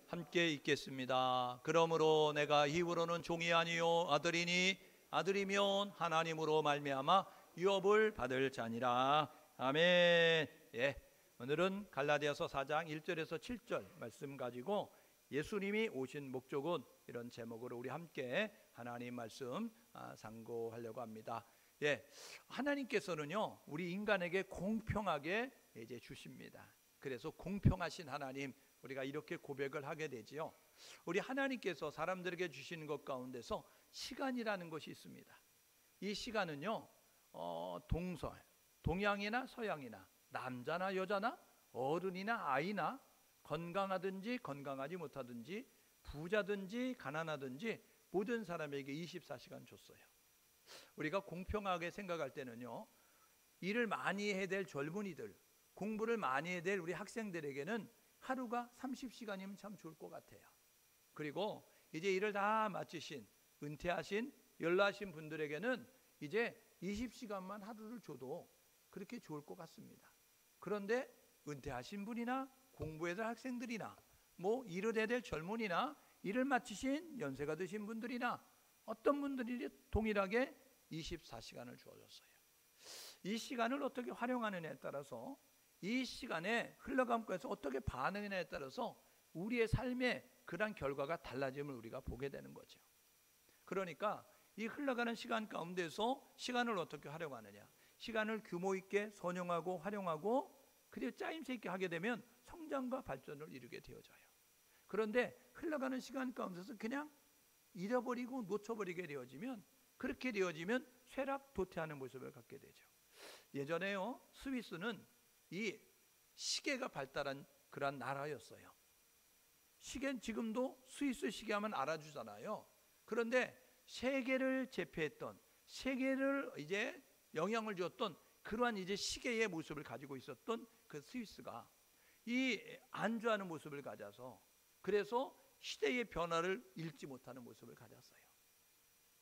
함께 읽겠습니다. 그러므로 내가 이후로는 종이 아니요 아들이니 아들이면 하나님으로 말미암아 유업을 받을 자니라. 아멘. 오늘은 갈라디아서 4장 1절에서 7절 말씀 가지고 예수님이 오신 목적은, 이런 제목으로 우리 함께 하나님 말씀 상고하려고 합니다. 하나님께서는요 우리 인간에게 공평하게 이제 주십니다. 그래서 공평하신 하나님, 우리가 이렇게 고백을 하게 되지요. 우리 하나님께서 사람들에게 주시는 것 가운데서 시간이라는 것이 있습니다. 이 시간은요 동양이나 서양이나 남자나 여자나 어른이나 아이나 건강하든지 건강하지 못하든지 부자든지 가난하든지 모든 사람에게 24시간 줬어요. 우리가 공평하게 생각할 때는요, 일을 많이 해야 될 젊은이들, 공부를 많이 해야 될 우리 학생들에게는 하루가 30시간이면 참 좋을 것 같아요. 그리고 이제 일을 다 마치신, 은퇴하신, 연로하신 분들에게는 이제 20시간만 하루를 줘도 그렇게 좋을 것 같습니다. 그런데 은퇴하신 분이나 공부해야 될 학생들이나 일을 해야 될 젊은이나 일을 마치신 연세가 드신 분들이나 어떤 분들이 동일하게 24시간을 주어졌어요. 이 시간을 어떻게 활용하느냐에 따라서, 이 시간에 흘러감고 해서 어떻게 반응하느냐에 따라서 우리의 삶의 그러한 결과가 달라짐을 우리가 보게 되는 거죠. 그러니까 이 흘러가는 시간 가운데서 시간을 어떻게 활용하느냐, 시간을 규모 있게 선용하고 활용하고 그리고 짜임새 있게 하게 되면 성장과 발전을 이루게 되어져요. 그런데 흘러가는 시간 가운데서 그냥 잃어버리고 놓쳐버리게 되어지면, 그렇게 되어지면 쇠락 도태하는 모습을 갖게 되죠. 예전에요 스위스는 이 시계가 발달한 그런 나라였어요. 시계는 지금도 스위스 시계하면 알아주잖아요. 그런데 세계를 제패했던, 세계를 이제 영향을 주었던 그러한 이제 시계의 모습을 가지고 있었던 그 스위스가 이 안주하는 모습을 가져서, 그래서 시대의 변화를 읽지 못하는 모습을 가졌어요.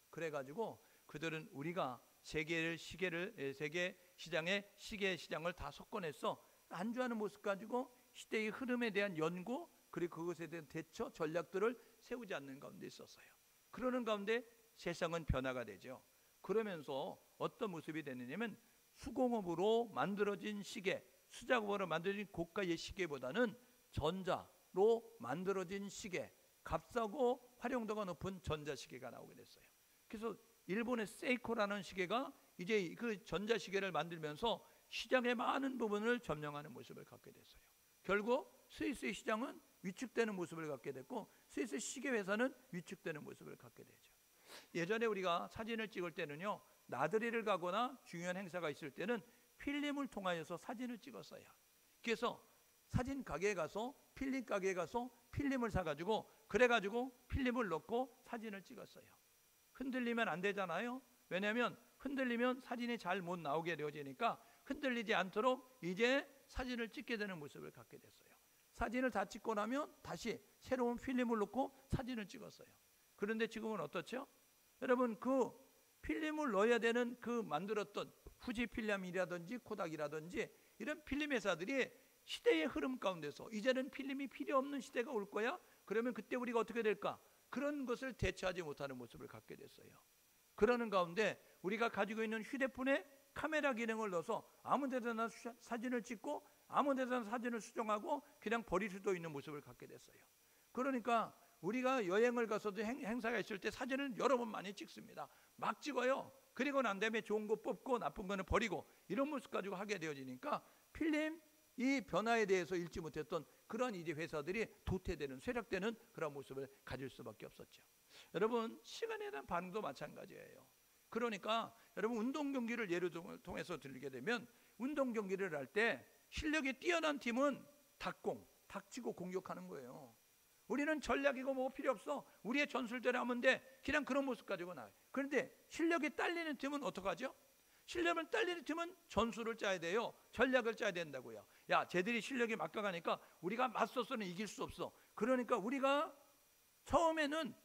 그래가지고 그들은 우리가 세계 시장의 시계 시장을 다 석권해서 안주하는 모습 가지고 시대의 흐름에 대한 연구, 그리고 그것에 대한 대처 전략들을 세우지 않는 가운데 있었어요. 그러는 가운데 세상은 변화가 되죠. 그러면서 어떤 모습이 되느냐면, 수공업으로 만들어진 시계, 수작업으로 만들어진 고가의 시계보다는 전자로 만들어진 시계, 값싸고 활용도가 높은 전자시계가 나오게 됐어요. 그래서 일본의 세이코라는 시계가 이제 그 전자시계를 만들면서 시장의 많은 부분을 점령하는 모습을 갖게 됐어요. 결국 스위스의 시장은 위축되는 모습을 갖게 됐고, 스위스 시계 회사는 위축되는 모습을 갖게 되죠. 예전에 우리가 사진을 찍을 때는요, 나들이를 가거나 중요한 행사가 있을 때는 필름을 통하여서 사진을 찍었어요. 그래서 사진 가게에 가서, 필름 가게에 가서 필름을 사가지고, 그래가지고 필름을 넣고 사진을 찍었어요. 흔들리면 안 되잖아요. 왜냐하면 흔들리면 사진이 잘 못 나오게 되어지니까 흔들리지 않도록 이제 사진을 찍게 되는 모습을 갖게 됐어요. 사진을 다 찍고 나면 다시 새로운 필름을 넣고 사진을 찍었어요. 그런데 지금은 어떻죠? 여러분, 그 필름을 넣어야 되는 그 만들었던 후지필름이라든지 코닥이라든지 이런 필름 회사들이 시대의 흐름 가운데서 이제는 필름이 필요 없는 시대가 올 거야? 그러면 그때 우리가 어떻게 될까? 그런 것을 대처하지 못하는 모습을 갖게 됐어요. 그러는 가운데 우리가 가지고 있는 휴대폰에 카메라 기능을 넣어서 아무 데서나 사진을 찍고 아무 데서나 사진을 수정하고 그냥 버릴 수도 있는 모습을 갖게 됐어요. 그러니까 우리가 여행을 가서도 행사가 있을 때 사진을 여러 번 많이 찍습니다. 막 찍어요. 그리고 난 다음에 좋은 거 뽑고 나쁜 거는 버리고, 이런 모습 가지고 하게 되어지니까 필름 이 변화에 대해서 읽지 못했던 그런 이제 회사들이 도태되는, 쇠락되는 그런 모습을 가질 수밖에 없었죠. 여러분, 시간에 대한 반응도 마찬가지예요. 그러니까 여러분, 운동 경기를 예를 통해서 들리게 되면, 운동 경기를 할 때 실력이 뛰어난 팀은 닥치고 공격하는 거예요. 우리는 전략이고 뭐 필요 없어, 우리의 전술대로 하면 돼, 그냥 그런 모습 가지고 나와요. 그런데 실력이 딸리는 팀은 어떡하죠? 실력을 딸리는 팀은 전술을 짜야 돼요. 전략을 짜야 된다고요. 야, 쟤들이 실력이 막강하니까 우리가 맞서서는 이길 수 없어. 그러니까 우리가 처음에는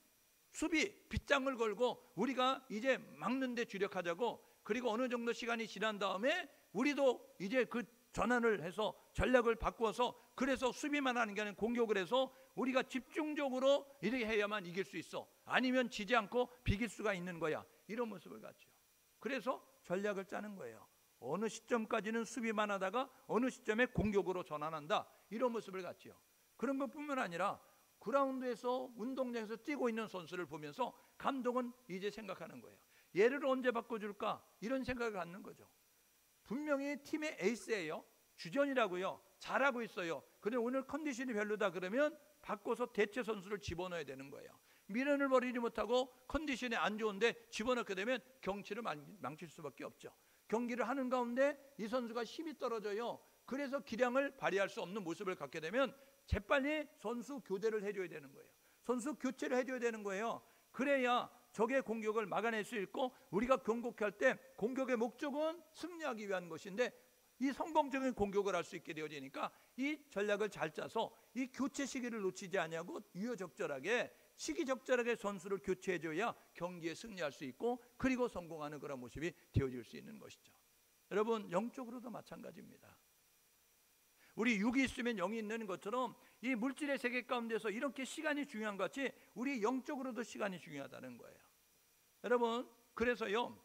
수비, 빗장을 걸고 우리가 이제 막는 데 주력하자고, 그리고 어느 정도 시간이 지난 다음에 우리도 이제 그 전환을 해서 전략을 바꾸어서, 그래서 수비만 하는 게 아니라 공격을 해서 우리가 집중적으로 이렇게 해야만 이길 수 있어. 아니면 지지 않고 비길 수가 있는 거야. 이런 모습을 갖죠. 그래서 전략을 짜는 거예요. 어느 시점까지는 수비만 하다가 어느 시점에 공격으로 전환한다. 이런 모습을 갖죠. 그런 것뿐만 아니라 그라운드에서 운동장에서 뛰고 있는 선수를 보면서 감독은 이제 생각하는 거예요. 얘를 언제 바꿔줄까? 이런 생각을 갖는 거죠. 분명히 팀의 에이스예요. 주전이라고요. 잘하고 있어요. 그런데 오늘 컨디션이 별로다 그러면 바꿔서 대체 선수를 집어넣어야 되는 거예요. 미련을 버리지 못하고 컨디션이 안 좋은데 집어넣게 되면 경치를 망칠 수밖에 없죠. 경기를 하는 가운데 이 선수가 힘이 떨어져요. 그래서 기량을 발휘할 수 없는 모습을 갖게 되면 재빨리 선수 교대를 해줘야 되는 거예요. 선수 교체를 해줘야 되는 거예요. 그래야 적의 공격을 막아낼 수 있고, 우리가 경고할 때 공격의 목적은 승리하기 위한 것인데 이 성공적인 공격을 할 수 있게 되어지니까 이 전략을 잘 짜서 이 교체 시기를 놓치지 않냐고 유효적절하게 시기적절하게 선수를 교체해줘야 경기에 승리할 수 있고, 그리고 성공하는 그런 모습이 되어질 수 있는 것이죠. 여러분, 영적으로도 마찬가지입니다. 우리 육이 있으면 영이 있는 것처럼 이 물질의 세계 가운데서 이렇게 시간이 중요한 것 같이 우리 영적으로도 시간이 중요하다는 거예요. 여러분, 그래서요,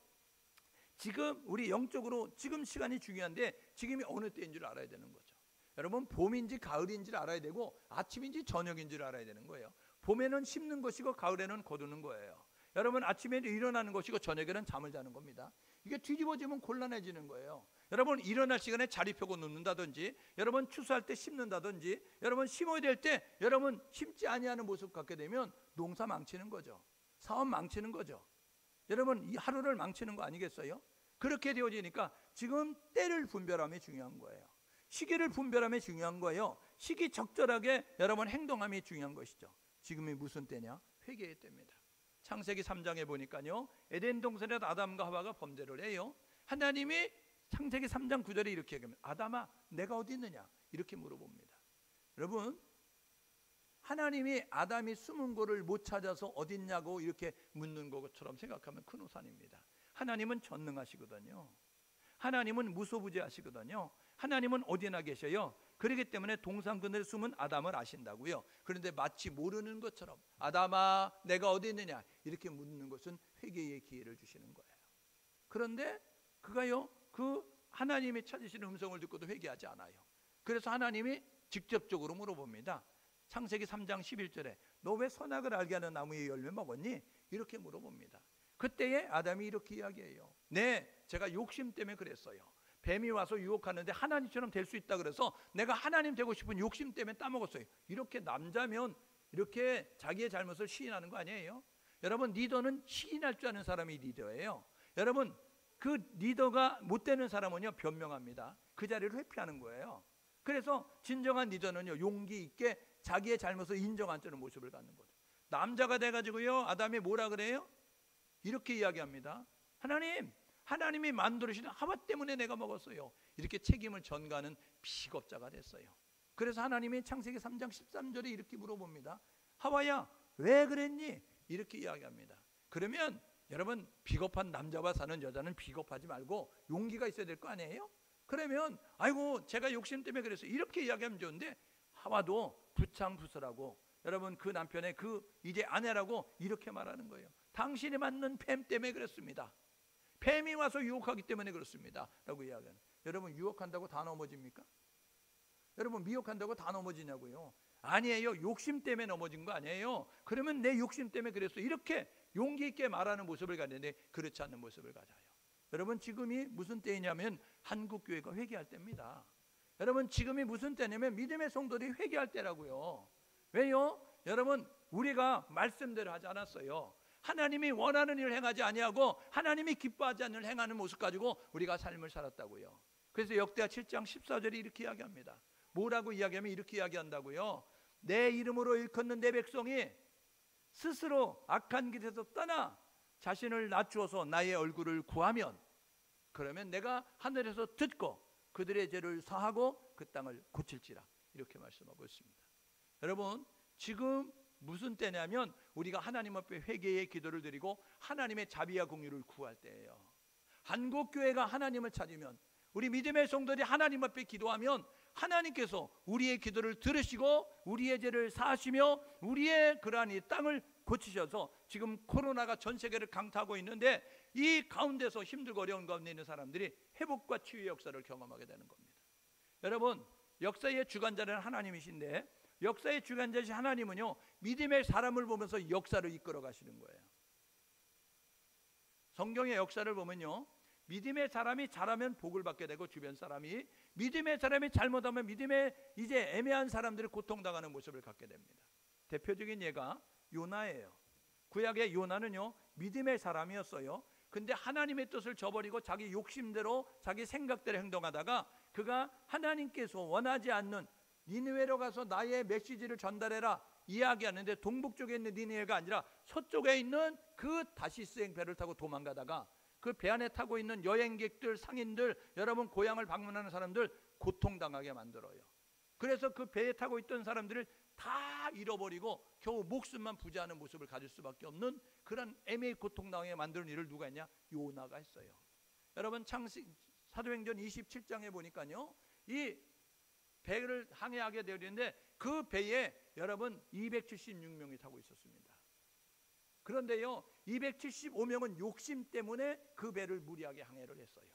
지금 우리 영적으로 지금 시간이 중요한데 지금이 어느 때인 줄 알아야 되는 거죠. 여러분, 봄인지 가을인지를 알아야 되고 아침인지 저녁인지를 알아야 되는 거예요. 봄에는 심는 것이고 가을에는 거두는 거예요. 여러분, 아침에는 일어나는 것이고 저녁에는 잠을 자는 겁니다. 이게 뒤집어지면 곤란해지는 거예요. 여러분, 일어날 시간에 자리 펴고 눕는다든지, 여러분 추수할 때 심는다든지, 여러분 심어야 될 때 여러분 심지 아니하는 모습 갖게 되면 농사 망치는 거죠. 사업 망치는 거죠. 여러분, 이 하루를 망치는 거 아니겠어요? 그렇게 되어지니까 지금 때를 분별함이 중요한 거예요. 시기를 분별함이 중요한 거예요. 시기 적절하게 여러분 행동함이 중요한 것이죠. 지금이 무슨 때냐? 회개의 때입니다. 창세기 3장에 보니까요, 에덴 동산에서 아담과 하와가 범죄를 해요. 하나님이 창세기 3장 9절에 이렇게 얘기합니다. 아담아, 내가 어디 있느냐? 이렇게 물어봅니다. 여러분, 하나님이 아담이 숨은 곳을 못 찾아서 어디 있냐고 이렇게 묻는 것처럼 생각하면 큰 오산입니다. 하나님은 전능하시거든요. 하나님은 무소부재하시거든요. 하나님은 어디나 계셔요. 그렇기 때문에 동산 그늘에 숨은 아담을 아신다고요. 그런데 마치 모르는 것처럼 아담아, 내가 어디 있느냐? 이렇게 묻는 것은 회개의 기회를 주시는 거예요. 그런데 그가요, 그 하나님이 찾으시는 음성을 듣고도 회개하지 않아요. 그래서 하나님이 직접적으로 물어봅니다. 창세기 3장 11절에 너 왜 선악을 알게 하는 나무의 열매 먹었니? 이렇게 물어봅니다. 그때에 아담이 이렇게 이야기해요. 네, 제가 욕심 때문에 그랬어요. 뱀이 와서 유혹하는데 하나님처럼 될 수 있다 그래서 내가 하나님 되고 싶은 욕심 때문에 따먹었어요. 이렇게 남자면 이렇게 자기의 잘못을 시인하는 거 아니에요? 여러분, 리더는 시인할 줄 아는 사람이 리더예요. 여러분, 그 리더가 못 되는 사람은요, 변명합니다. 그 자리를 회피하는 거예요. 그래서 진정한 리더는요, 용기 있게 자기의 잘못을 인정하는 모습을 갖는 거죠. 남자가 돼가지고요, 아담이 뭐라 그래요? 이렇게 이야기합니다. 하나님이 만들으신 하와 때문에 내가 먹었어요. 이렇게 책임을 전가하는 비겁자가 됐어요. 그래서 하나님이 창세기 3장 13절에 이렇게 물어봅니다. 하와야, 왜 그랬니? 이렇게 이야기합니다. 그러면 여러분, 비겁한 남자와 사는 여자는 비겁하지 말고 용기가 있어야 될 거 아니에요? 그러면 아이고, 제가 욕심 때문에 그랬어요. 이렇게 이야기하면 좋은데 하와도 부창부설하고 여러분, 그 남편의 그 이제 아내라고 이렇게 말하는 거예요. 당신이 맞는 뱀 때문에 그랬습니다. 뱀이 와서 유혹하기 때문에 그렇습니다 라고 이야기하는. 여러분, 유혹한다고 다 넘어집니까? 여러분, 미혹한다고 다 넘어지냐고요? 아니에요. 욕심 때문에 넘어진 거 아니에요. 그러면 내 욕심 때문에 그랬어. 이렇게 용기 있게 말하는 모습을 갖는데 그렇지 않는 모습을 가져요. 여러분, 지금이 무슨 때이냐면 한국교회가 회개할 때입니다. 여러분, 지금이 무슨 때냐면 믿음의 성도들이 회개할 때라고요. 왜요? 여러분, 우리가 말씀대로 하지 않았어요. 하나님이 원하는 일을 행하지 아니하고 하나님이 기뻐하지 않는 일을 행하는 모습 가지고 우리가 삶을 살았다고요. 그래서 역대하 7장 14절에 이렇게 이야기합니다. 뭐라고 이야기하면 이렇게 이야기한다고요. 내 이름으로 일컫는 내 백성이 스스로 악한 길에서 떠나 자신을 낮추어서 나의 얼굴을 구하면, 그러면 내가 하늘에서 듣고 그들의 죄를 사하고 그 땅을 고칠지라. 이렇게 말씀하고 있습니다. 여러분, 지금 무슨 때냐면 우리가 하나님 앞에 회개의 기도를 드리고 하나님의 자비와 공의를 구할 때예요. 한국교회가 하나님을 찾으면, 우리 믿음의 성도들이 하나님 앞에 기도하면 하나님께서 우리의 기도를 들으시고 우리의 죄를 사하시며 우리의 그러한 이 땅을 고치셔서 지금 코로나가 전 세계를 강타하고 있는데 이 가운데서 힘들고 어려운 가운데 있는 사람들이 회복과 치유의 역사를 경험하게 되는 겁니다. 여러분, 역사의 주관자는 하나님이신데 역사의 주관자이신 하나님은요, 믿음의 사람을 보면서 역사를 이끌어 가시는 거예요. 성경의 역사를 보면요, 믿음의 사람이 잘하면 복을 받게 되고 주변 사람이, 믿음의 사람이 잘못하면 믿음의 이제 애매한 사람들이 고통당하는 모습을 갖게 됩니다. 대표적인 예가 요나예요. 구약의 요나는요, 믿음의 사람이었어요. 근데 하나님의 뜻을 저버리고 자기 욕심대로 자기 생각대로 행동하다가 그가 하나님께서 원하지 않는 니느웨로 가서 나의 메시지를 전달해라 이야기하는데 동북쪽에 있는 니느웨가 아니라 서쪽에 있는 그 다시스행 배를 타고 도망가다가 그 배 안에 타고 있는 여행객들, 상인들, 여러분 고향을 방문하는 사람들 고통당하게 만들어요. 그래서 그 배에 타고 있던 사람들을 다 잃어버리고 겨우 목숨만 부지하는 모습을 가질 수밖에 없는 그런 애매히 고통당하게 만드는 일을 누가 했냐? 요나가 했어요. 여러분 사도행전 27장에 보니까요, 이 배를 항해하게 되었는데 그 배에 여러분 276명이 타고 있었습니다. 그런데요, 275명은 욕심 때문에 그 배를 무리하게 항해를 했어요.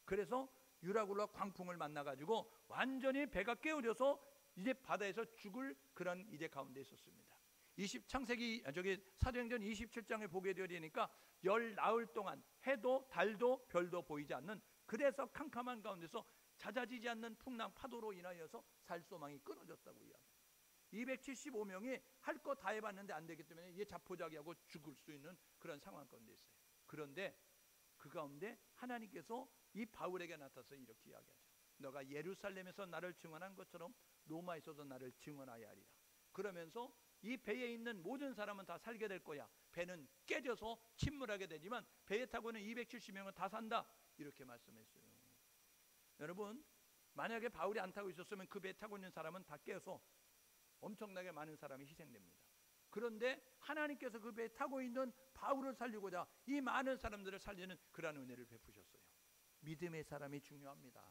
그래서 유라굴라 광풍을 만나가지고 완전히 배가 깨어져서 이제 바다에서 죽을 그런 이제 가운데 있었습니다. 창세기 사도행전 27장에 보게 되니까 열 나흘 동안 해도 달도 별도 보이지 않는, 그래서 캄캄한 가운데서 잦아지지 않는 풍랑 파도로 인하여서 살 소망이 끊어졌다고 이야기합니다. 275명이 할 거 다 해봤는데 안 되기 때문에 이게 자포자기하고 죽을 수 있는 그런 상황 가운데 있어요. 그런데 그 가운데 하나님께서 이 바울에게 나타나서 이렇게 이야기하죠. 너가 예루살렘에서 나를 증언한 것처럼 로마에서도 나를 증언하여 하리라. 그러면서 이 배에 있는 모든 사람은 다 살게 될 거야. 배는 깨져서 침몰하게 되지만 배에 타고 있는 270명은 다 산다. 이렇게 말씀했어요. 여러분, 만약에 바울이 안 타고 있었으면 그 배에 타고 있는 사람은 다 깨어서 엄청나게 많은 사람이 희생됩니다. 그런데 하나님께서 그 배에 타고 있는 바울을 살리고자 이 많은 사람들을 살리는 그러한 은혜를 베푸셨어요. 믿음의 사람이 중요합니다.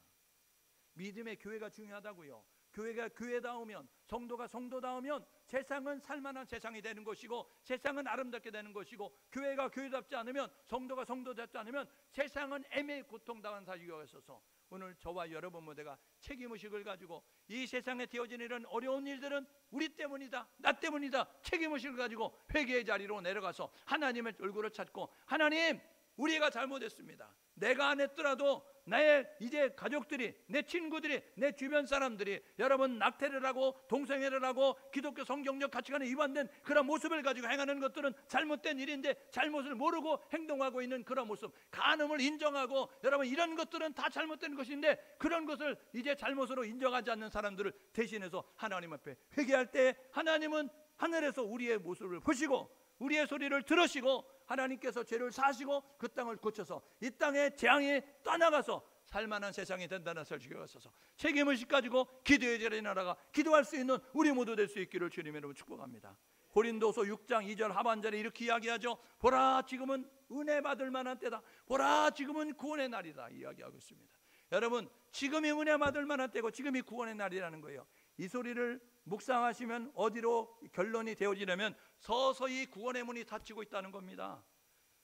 믿음의 교회가 중요하다고요. 교회가 교회다우면, 성도가 성도다우면 세상은 살만한 세상이 되는 것이고 세상은 아름답게 되는 것이고, 교회가 교회답지 않으면, 성도가 성도답지 않으면 세상은 애매히 고통당하는 사실이 있어서 오늘 저와 여러분 모두가 책임의식을 가지고 이 세상에 되어지는 이런 어려운 일들은 우리 때문이다, 나 때문이다, 책임의식을 가지고 회개의 자리로 내려가서 하나님의 얼굴을 찾고, 하나님, 우리가 잘못했습니다. 내가 안 했더라도 나의 이제 가족들이, 내 친구들이, 내 주변 사람들이 여러분 낙태를 하고 동성애를 하고 기독교 성경적 가치관에 위반된 그런 모습을 가지고 행하는 것들은 잘못된 일인데 잘못을 모르고 행동하고 있는 그런 모습, 간음을 인정하고 여러분 이런 것들은 다 잘못된 것인데 그런 것을 이제 잘못으로 인정하지 않는 사람들을 대신해서 하나님 앞에 회개할 때 하나님은 하늘에서 우리의 모습을 보시고 우리의 소리를 들으시고 하나님께서 죄를 사시고 그 땅을 고쳐서 이 땅의 재앙이 떠나가서 살만한 세상이 된다는 사실을 지켜가셔서 책임의식 가지고 기도의 자리에 나아가 기도할 수 있는 우리 모두 될 수 있기를 주님 이름으로 축복합니다. 고린도서 6장 2절 하반절에 이렇게 이야기하죠. 보라, 지금은 은혜 받을 만한 때다. 보라, 지금은 구원의 날이다. 이야기하고 있습니다. 여러분, 지금이 은혜 받을 만한 때고 지금이 구원의 날이라는 거예요. 이 소리를 묵상하시면 어디로 결론이 되어지려면 서서히 구원의 문이 닫히고 있다는 겁니다.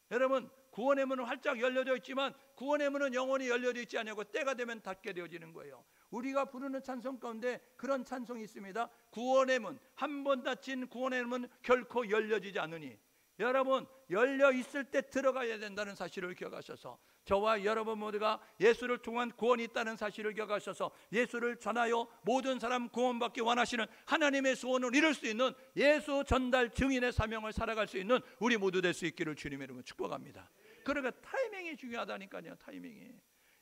여러분, 구원의 문은 활짝 열려져 있지만 구원의 문은 영원히 열려져 있지 않냐고 때가 되면 닫게 되어지는 거예요. 우리가 부르는 찬송 가운데 그런 찬송이 있습니다. 구원의 문, 한 번 닫힌 구원의 문 결코 열려지지 않으니, 여러분 열려 있을 때 들어가야 된다는 사실을 기억하셔서 저와 여러분 모두가 예수를 통한 구원이 있다는 사실을 기억하셔서 예수를 전하여 모든 사람 구원받기 원하시는 하나님의 소원을 이룰 수 있는 예수 전달 증인의 사명을 살아갈 수 있는 우리 모두 될 수 있기를 주님의 이름으로 축복합니다. 그러니까 타이밍이 중요하다니까요. 타이밍이.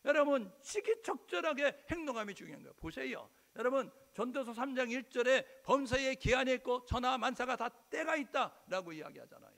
여러분, 시기적절하게 행동함이 중요한 거예요. 보세요. 여러분, 전도서 3장 1절에 범사에 기한이 있고 천하 만사가 다 때가 있다라고 이야기하잖아요.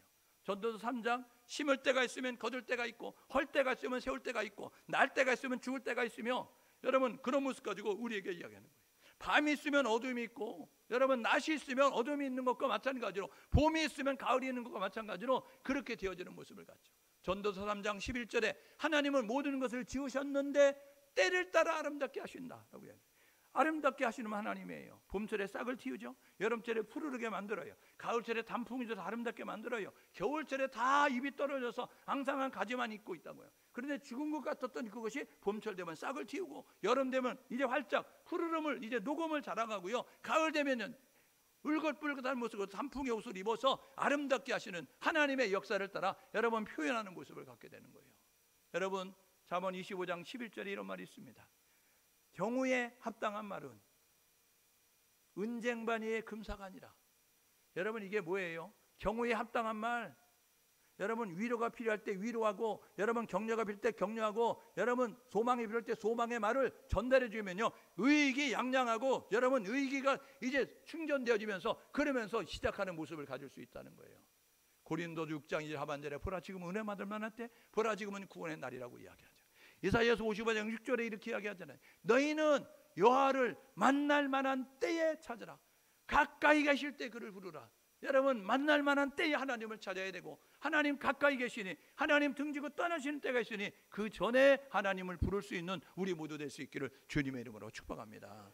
전도서 3장 심을 때가 있으면 거둘 때가 있고, 헐 때가 있으면 세울 때가 있고, 날 때가 있으면 죽을 때가 있으며, 여러분 그런 모습 가지고 우리에게 이야기하는 거예요. 밤이 있으면 어둠이 있고, 여러분 낮이 있으면 어둠이 있는 것과 마찬가지로, 봄이 있으면 가을이 있는 것과 마찬가지로 그렇게 되어지는 모습을 갖죠. 전도서 3장 11절에 하나님은 모든 것을 지으셨는데 때를 따라 아름답게 하신다라고 이야기해요. 아름답게 하시는 하나님이에요. 봄철에 싹을 틔우죠. 여름철에 푸르르게 만들어요. 가을철에 단풍이 져서 아름답게 만들어요. 겨울철에 다 잎이 떨어져서 앙상한 가지만 있고 있다고요. 그런데 죽은 것 같았던 그것이 봄철 되면 싹을 틔우고, 여름 되면 이제 활짝 푸르름을, 이제 녹음을 자라가고요. 가을 되면은 울긋불긋한 모습으로 단풍의 옷을 입어서 아름답게 하시는 하나님의 역사를 따라 여러분 표현하는 모습을 갖게 되는 거예요. 여러분, 잠언 25장 11절에 이런 말이 있습니다. 경우에 합당한 말은 은쟁반위의 금사가니라. 여러분, 이게 뭐예요? 경우에 합당한 말. 여러분, 위로가 필요할 때 위로하고, 여러분 격려가 필요할 때 격려하고, 여러분 소망이 필요할 때 소망의 말을 전달해 주면요, 의익이 양양하고, 여러분 의기가 이제 충전되어지면서, 그러면서 시작하는 모습을 가질 수 있다는 거예요. 고린도서 6장 1 하반절에 보라 지금 은혜 받을 만할 때, 보라 지금은 구원의 날이라고 이야기하죠. 이사야서 55장 6절에 이렇게 이야기하잖아요. 너희는 여호와를 만날 만한 때에 찾으라. 가까이 계실 때 그를 부르라. 여러분, 만날 만한 때에 하나님을 찾아야 되고, 하나님 가까이 계시니, 하나님 등지고 떠나시는 때가 있으니 그 전에 하나님을 부를 수 있는 우리 모두 될 수 있기를 주님의 이름으로 축복합니다.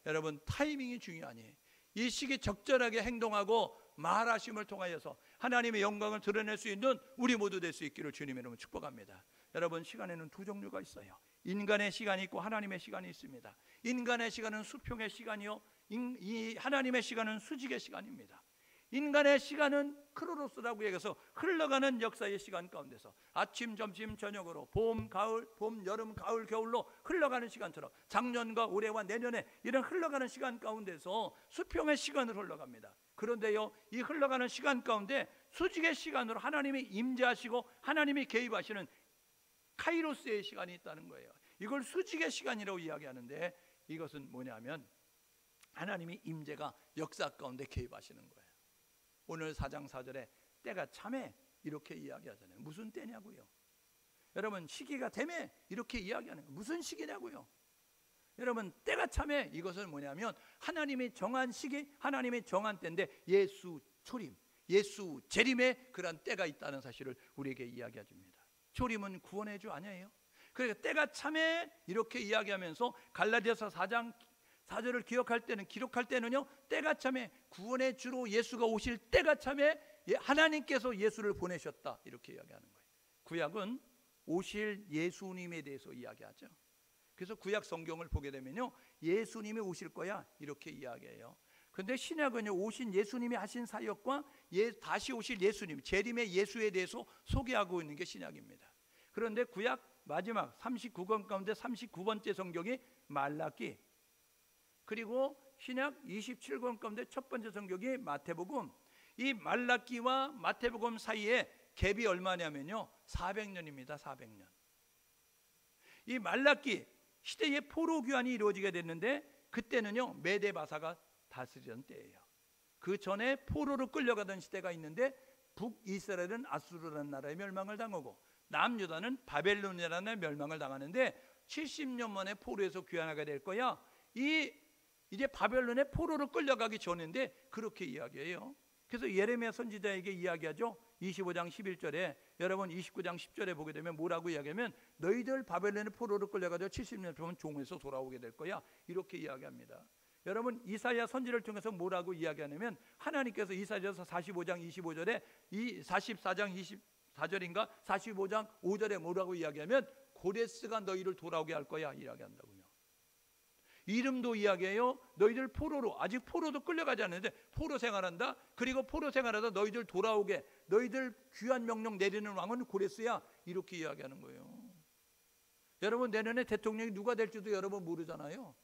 여러분, 타이밍이 중요하니 이 시기 적절하게 행동하고 말하심을 통하여서 하나님의 영광을 드러낼 수 있는 우리 모두 될 수 있기를 주님의 이름으로 축복합니다. 여러분, 시간에는 두 종류가 있어요. 인간의 시간이 있고 하나님의 시간이 있습니다. 인간의 시간은 수평의 시간이요, 이 하나님의 시간은 수직의 시간입니다. 인간의 시간은 크로노스라고 얘기해서 흘러가는 역사의 시간 가운데서 아침, 점심, 저녁으로 봄, 가을, 봄, 여름, 가을, 겨울로 흘러가는 시간처럼 작년과 올해와 내년에 이런 흘러가는 시간 가운데서 수평의 시간으로 흘러갑니다. 그런데요, 이 흘러가는 시간 가운데 수직의 시간으로 하나님이 임재하시고 하나님이 개입하시는 카이로스의 시간이 있다는 거예요. 이걸 수직의 시간이라고 이야기하는데, 이것은 뭐냐면 하나님이 임재가 역사 가운데 개입하시는 거예요. 오늘 4장 4절에 때가 참에 이렇게 이야기하잖아요. 무슨 때냐고요? 여러분, 시기가 되매 이렇게 이야기하는 거예요. 무슨 시기냐고요? 여러분, 때가 참에, 이것은 뭐냐면 하나님이 정한 시기, 하나님이 정한 때인데 예수 초림, 예수 재림에 그런 때가 있다는 사실을 우리에게 이야기해 줍니다. 초림은 구원의 주 아니에요? 그러니까 때가 참에 이렇게 이야기하면서 갈라디아서 4장 4절을 기록할 때는요, 때가 참에 구원의 주로 예수가 오실 때가 참에 하나님께서 예수를 보내셨다, 이렇게 이야기하는 거예요. 구약은 오실 예수님에 대해서 이야기하죠. 그래서 구약 성경을 보게 되면요, 예수님이 오실 거야 이렇게 이야기해요. 그런데 신약은요, 오신 예수님이 하신 사역과 다시 오실 예수님, 재림의 예수에 대해서 소개하고 있는 게 신약입니다. 그런데 구약 마지막 39권 가운데 39번째 성경이 말라기, 그리고 신약 27권 가운데 첫 번째 성경이 마태복음. 이 말라기와 마태복음 사이에 갭이 얼마냐면요, 400년입니다. 400년. 이 말라기 시대의 포로 귀환이 이루어지게 됐는데, 그때는요 메데바사가 다스리던 때예요. 그 전에 포로로 끌려가던 시대가 있는데, 북이스라엘은 아수르라는 나라에 멸망을 당하고 남유다는 바벨론이라는 나라에 멸망을 당하는데 70년 만에 포로에서 귀환하게 될 거야. 이제 바벨론의 포로로 끌려가기 전인데 그렇게 이야기해요. 그래서 예레미야 선지자에게 이야기하죠. 25장 11절에, 여러분 29장 10절에 보게 되면 뭐라고 이야기하면, 너희들 바벨론의 포로로 끌려가서 70년 동안 종에서 돌아오게 될 거야, 이렇게 이야기합니다. 여러분, 이사야 선지를 통해서 뭐라고 이야기하냐면, 하나님께서 이사야서 45장 25절에 이 44장 24절인가 45장 5절에 뭐라고 이야기하면, 고레스가 너희를 돌아오게 할 거야 이야기한다고요. 이름도 이야기해요. 너희들 포로로, 아직 포로도 끌려가지 않는데 포로 생활한다. 그리고 포로 생활하다 너희들 돌아오게, 너희들 귀한 명령 내리는 왕은 고레스야, 이렇게 이야기하는 거예요. 여러분, 내년에 대통령이 누가 될지도 여러분 모르잖아요.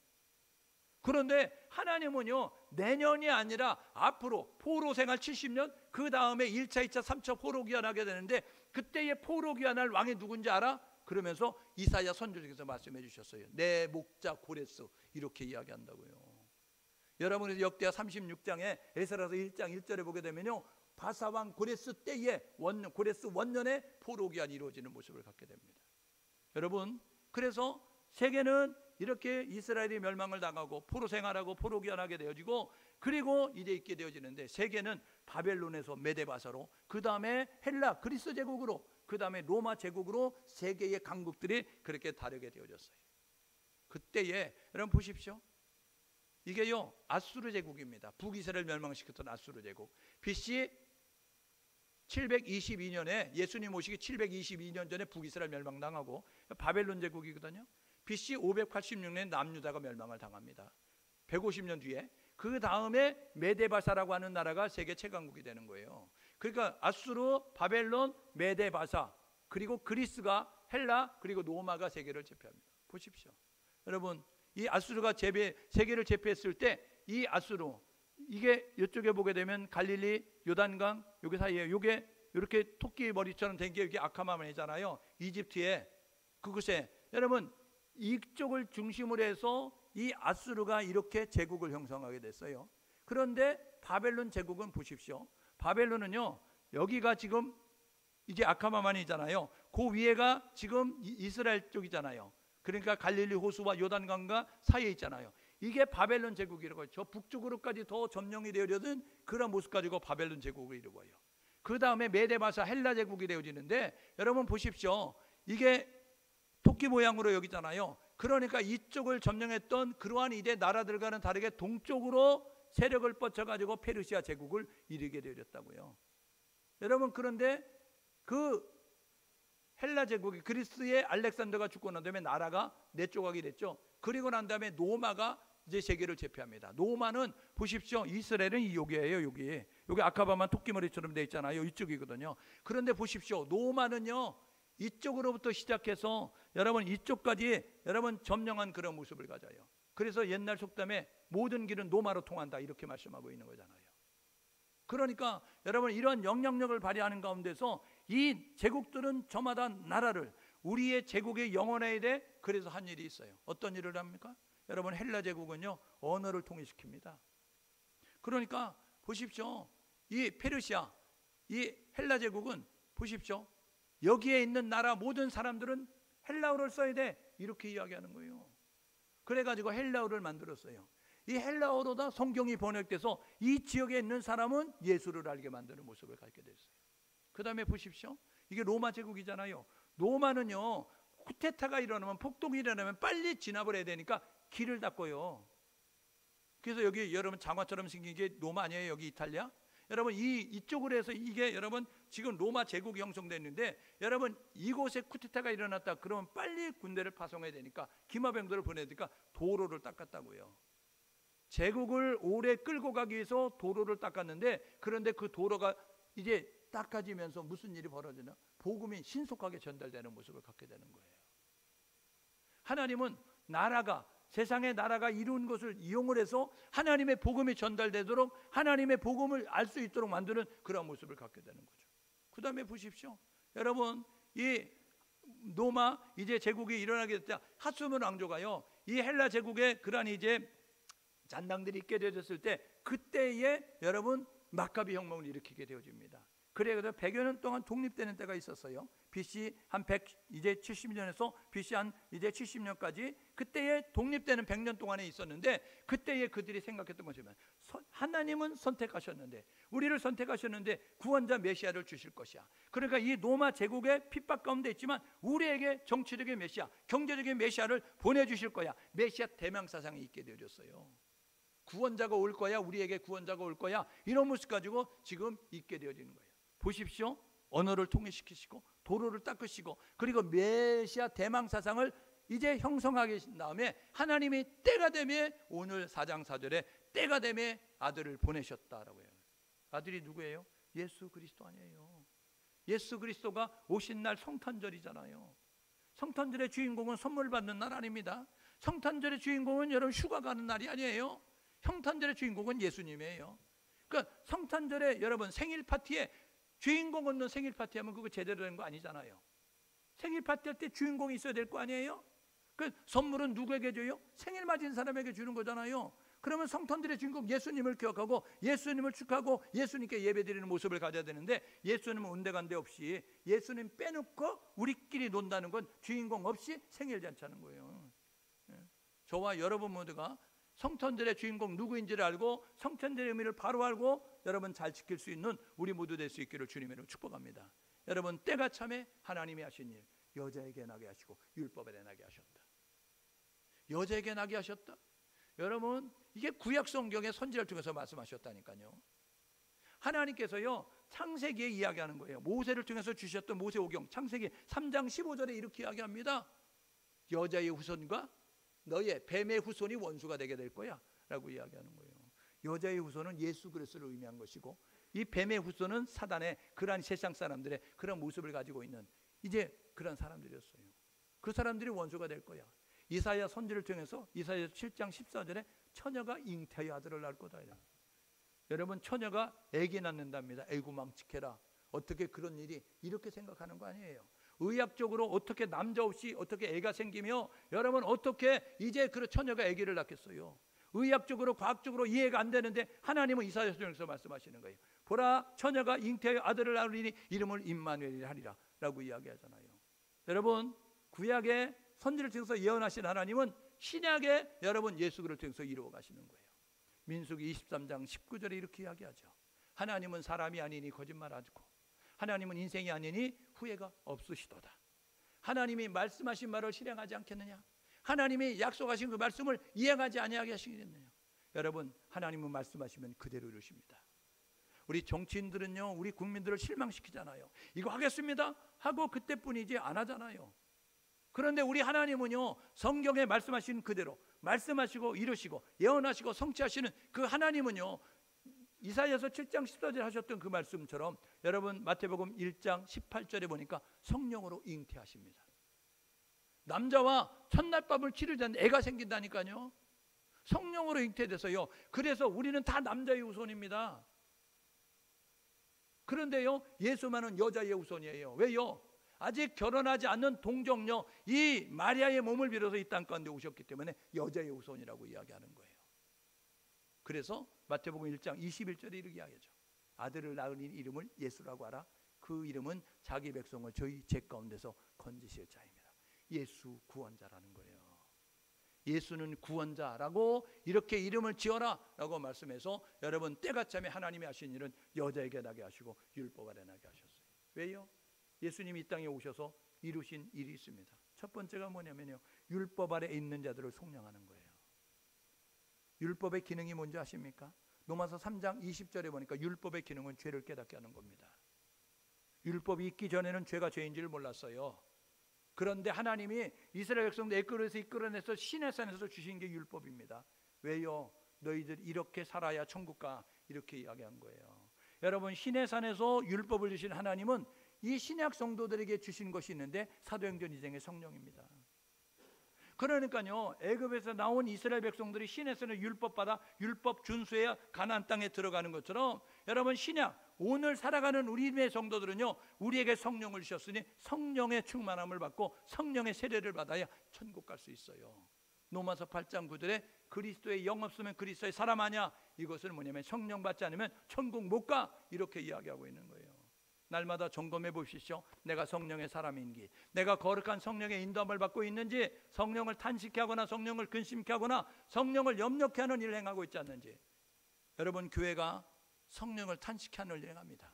그런데 하나님은요, 내년이 아니라 앞으로 포로 생활 70년, 그 다음에 1차, 2차, 3차 포로 귀환하게 되는데, 그때의 포로 귀환할 왕이 누군지 알아? 그러면서 이사야 선지자께서 말씀해 주셨어요. 내 목자 고레스, 이렇게 이야기한다고요. 여러분, 역대하 36장에 에스라서 1장 1절에 보게 되면요, 바사왕 고레스 때에 고레스 원년에 포로 귀환이 이루어지는 모습을 갖게 됩니다. 여러분, 그래서 세계는 이렇게 이스라엘이 멸망을 당하고 포로 생활하고 포로 귀환하게 되어지고, 그리고 이제 있게 되어지는데, 세계는 바벨론에서 메데바사로, 그 다음에 헬라 그리스 제국으로, 그 다음에 로마 제국으로 세계의 강국들이 그렇게 다르게 되어졌어요. 그때에 여러분 보십시오. 이게요 아수르 제국입니다. 북이스라엘 멸망시켰던 아수르 제국. BC 722년에 예수님 오시기 722년 전에 북이스라엘 멸망당하고 바벨론 제국이거든요. BC 586년에 남유다가 멸망을 당합니다. 150년 뒤에. 그 다음에 메데바사라고 하는 나라가 세계 최강국이 되는 거예요. 그러니까 아수르, 바벨론, 메데바사, 그리고 그리스가, 헬라, 그리고 로마가 세계를 제패합니다. 보십시오. 여러분 이 아수르가 세계를 제패했을 때 이 아수르, 이게 이쪽에 보게 되면 갈릴리, 요단강 여기 사이에 요게 이렇게 토끼 머리처럼 된 게 여기 아카마만이잖아요. 이집트에 그곳에 여러분 이쪽을 중심으로 해서 이 아수르가 이렇게 제국을 형성하게 됐어요. 그런데 바벨론 제국은 보십시오. 바벨론은요 여기가 지금 이제 아카마만이잖아요. 그 위에가 지금 이스라엘 쪽이잖아요. 그러니까 갈릴리 호수와 요단강과 사이에 있잖아요. 이게 바벨론 제국이라고 저 북쪽으로까지 더 점령이 되어진 그런 모습 가지고 바벨론 제국을 이루어요. 그 다음에 메데바사 헬라 제국이 되어지는데 여러분 보십시오. 이게 토끼 모양으로 여기잖아요. 그러니까 이쪽을 점령했던 그러한 이제 나라들과는 다르게 동쪽으로 세력을 뻗쳐가지고 페르시아 제국을 이루게 되었다고요. 여러분 그런데 그 헬라 제국이 그리스의 알렉산더가 죽고 난 다음에 나라가 네 조각이 됐죠. 그리고 난 다음에 로마가 이제 세계를 제패합니다. 로마는 보십시오. 이스라엘은 여기예요. 여기 아카바만 토끼머리처럼 돼 있잖아요. 이쪽이거든요. 그런데 보십시오. 로마는요 이쪽으로부터 시작해서 여러분 이쪽까지 여러분 점령한 그런 모습을 가져요. 그래서 옛날 속담에 모든 길은 로마로 통한다 이렇게 말씀하고 있는 거잖아요. 그러니까 여러분 이런 영향력을 발휘하는 가운데서 이 제국들은 저마다 나라를 우리의 제국에 영원해야 돼. 그래서 한 일이 있어요. 어떤 일을 합니까? 여러분 헬라 제국은요 언어를 통일시킵니다. 그러니까 보십시오. 이 페르시아, 이 헬라 제국은 보십시오. 여기에 있는 나라 모든 사람들은 헬라어를 써야 돼 이렇게 이야기하는 거예요. 그래가지고 헬라어를 만들었어요. 이 헬라어로다 성경이 번역돼서 이 지역에 있는 사람은 예수를 알게 만드는 모습을 갖게 됐어요. 그 다음에 보십시오. 이게 로마 제국이잖아요. 로마는요 쿠데타가 일어나면 폭동이 일어나면 빨리 진압을 해야 되니까 길을 닦고요. 그래서 여기 여러분 장화처럼 생긴 게 로마 아니에요? 여기 이탈리아? 여러분 이쪽으로 해서 이게 여러분 지금 로마 제국이 형성됐는데 여러분 이곳에 쿠데타가 일어났다 그러면 빨리 군대를 파송해야 되니까 기마병들을 보내야 되니까 도로를 닦았다고요. 제국을 오래 끌고 가기 위해서 도로를 닦았는데 그런데 그 도로가 이제 닦아지면서 무슨 일이 벌어지나? 복음이 신속하게 전달되는 모습을 갖게 되는 거예요. 하나님은 나라가 세상의 나라가 이룬 것을 이용을 해서 하나님의 복음이 전달되도록 하나님의 복음을 알 수 있도록 만드는 그런 모습을 갖게 되는 거죠. 그 다음에 보십시오. 여러분 이 로마 이제 제국이 일어나게 됐다. 하스문 왕조가요 이 헬라 제국의 그러한 이제 잔당들이 있게 되어졌을 때 그때에 여러분 막가비 혁명을 일으키게 되어집니다. 그래서 100여 년 동안 독립되는 때가 있었어요. BC 한 100 이제 70년에서 BC 한 이제 70년까지 그때에 독립되는 100년 동안에 있었는데 그때에 그들이 생각했던 것이면 하나님은 선택하셨는데 우리를 선택하셨는데 구원자 메시아를 주실 것이야. 그러니까 이 로마 제국의 핍박 가운데 있지만 우리에게 정치적인 메시아, 경제적인 메시아를 보내주실 거야. 메시아 대명사상이 있게 되어졌어요. 구원자가 올 거야. 우리에게 구원자가 올 거야. 이런 모습 가지고 지금 있게 되어지는 거예요. 보십시오. 언어를 통일시키시고 도로를 닦으시고 그리고 메시아 대망사상을 이제 형성하게 하신 다음에 하나님이 때가 되매 오늘 4장 4절에 때가 되매 아들을 보내셨다라고 해요. 아들이 누구예요? 예수 그리스도 아니에요. 예수 그리스도가 오신 날 성탄절이잖아요. 성탄절의 주인공은 선물 받는 날 아닙니다. 성탄절의 주인공은 여러분 휴가 가는 날이 아니에요. 성탄절의 주인공은 예수님이에요. 그러니까 성탄절에 여러분 생일 파티에 주인공 없는 생일 파티하면 그거 제대로 된 거 아니잖아요. 생일 파티할 때 주인공이 있어야 될 거 아니에요? 그 선물은 누구에게 줘요? 생일 맞은 사람에게 주는 거잖아요. 그러면 성탄절의 주인공 예수님을 기억하고 예수님을 축하하고 예수님께 예배드리는 모습을 가져야 되는데 예수님은 온데간데 없이 예수님 빼놓고 우리끼리 논다는 건 주인공 없이 생일 잔치하는 거예요. 저와 여러분 모두가 성탄절의 주인공 누구인지를 알고 성탄절의 의미를 바로 알고 여러분 잘 지킬 수 있는 우리 모두 될 수 있기를 주님으로 축복합니다. 여러분 때가 참에 하나님이 하신 일 여자에게 나게 하시고 율법에 나게 하셨다. 여자에게 나게 하셨다. 여러분, 이게 구약 성경의 선지자를 통해서 말씀하셨다니까요. 하나님께서요 창세기에 이야기하는 거예요. 모세를 통해서 주셨던 모세오경 창세기 3장 15절에 이렇게 이야기합니다. 여자의 후손과 너의 뱀의 후손이 원수가 되게 될 거야 라고 이야기하는 거예요. 여자의 후손은 예수 그리스도를 의미한 것이고, 이 뱀의 후손은 사단의 그러한 세상 사람들의 그런 모습을 가지고 있는 이제 그런 사람들이었어요. 그 사람들이 원수가 될 거야. 이사야 선지를 통해서 이사야 7장 14절에 처녀가 잉태의 아들을 낳을 거다. 여러분, 처녀가 아기 낳는답니다. 에이구 망측해라. 어떻게 그런 일이, 이렇게 생각하는 거 아니에요. 의학적으로 어떻게 남자 없이 어떻게 애가 생기며, 여러분 어떻게 이제 그 처녀가 아기를 낳겠어요. 의학적으로 과학적으로 이해가 안 되는데 하나님은 이사야서 통해서 말씀하시는 거예요. 보라, 처녀가 잉태의 아들을 낳으리니 이름을 임마누엘이라 하리라 라고 이야기하잖아요. 여러분, 구약의 선지를 통해서 예언하신 하나님은 신약에 여러분 예수 그리스도를 통해서 이루어 가시는 거예요. 민수기 23장 19절에 이렇게 이야기하죠. 하나님은 사람이 아니니 거짓말하고 하나님은 인생이 아니니 후회가 없으시도다. 하나님이 말씀하신 말을 실행하지 않겠느냐? 하나님이 약속하신 그 말씀을 이행하지 아니하게 하시겠느냐? 여러분, 하나님은 말씀하시면 그대로 이루십니다. 우리 정치인들은요 우리 국민들을 실망시키잖아요. 이거 하겠습니다 하고 그때뿐이지 안 하잖아요. 그런데 우리 하나님은요 성경에 말씀하신 그대로 말씀하시고 이루시고 예언하시고 성취하시는 그 하나님은요, 이사야서 7장 14절에 하셨던 그 말씀처럼 여러분 마태복음 1장 18절에 보니까 성령으로 잉태하십니다. 남자와 첫날밤을 치르자는 애가 생긴다니까요. 성령으로 잉태돼서요. 그래서 우리는 다 남자의 후손입니다. 그런데요 예수만은 여자의 후손이에요. 왜요? 아직 결혼하지 않는 동정녀 이 마리아의 몸을 빌어서 이 땅 가운데 오셨기 때문에 여자의 후손이라고 이야기하는 거예요. 그래서 마태복음 1장 21절에 이렇게 이야기하죠. 아들을 낳으니 이름을 예수라고 하라. 그 이름은 자기 백성을 저희 죄 가운데서 건지실 자입니다. 예수 구원자라는 거예요. 예수는 구원자라고 이렇게 이름을 지어라 라고 말씀해서 여러분 때가 참에 하나님이 하신 일은 여자에게 나게 하시고 율법 아래 나게 하셨어요. 왜요? 예수님이 이 땅에 오셔서 이루신 일이 있습니다. 첫 번째가 뭐냐면요, 율법 아래 있는 자들을 속량하는 거예요. 율법의 기능이 뭔지 아십니까? 로마서 3장 20절에 보니까 율법의 기능은 죄를 깨닫게 하는 겁니다. 율법이 있기 전에는 죄가 죄인지를 몰랐어요. 그런데 하나님이 이스라엘 백성들 애굽에서 이끌어내서 시내산에서 주신 게 율법입니다. 왜요? 너희들 이렇게 살아야 천국 가, 이렇게 이야기한 거예요. 여러분, 시내산에서 율법을 주신 하나님은 이 신약 성도들에게 주신 것이 있는데 사도행전 2장의 성령입니다. 그러니까요 애굽에서 나온 이스라엘 백성들이 시내에서는 율법 받아 율법 준수해야 가나안 땅에 들어가는 것처럼 여러분 신약 오늘 살아가는 우리의 성도들은요 우리에게 성령을 주셨으니 성령의 충만함을 받고 성령의 세례를 받아야 천국 갈 수 있어요. 로마서 8장 9절에 그리스도의 영 없으면 그리스도의 사람 아니야. 이것은 뭐냐면 성령 받지 않으면 천국 못 가, 이렇게 이야기하고 있는 거예요. 날마다 점검해 보십시오. 내가 성령의 사람인지, 내가 거룩한 성령의 인도함을 받고 있는지, 성령을 탄식케 하거나 성령을 근심케 하거나 성령을 염려케 하는 일을 행하고 있지 않는지. 여러분, 교회가 성령을 탄식케 하는 일을 행합니다.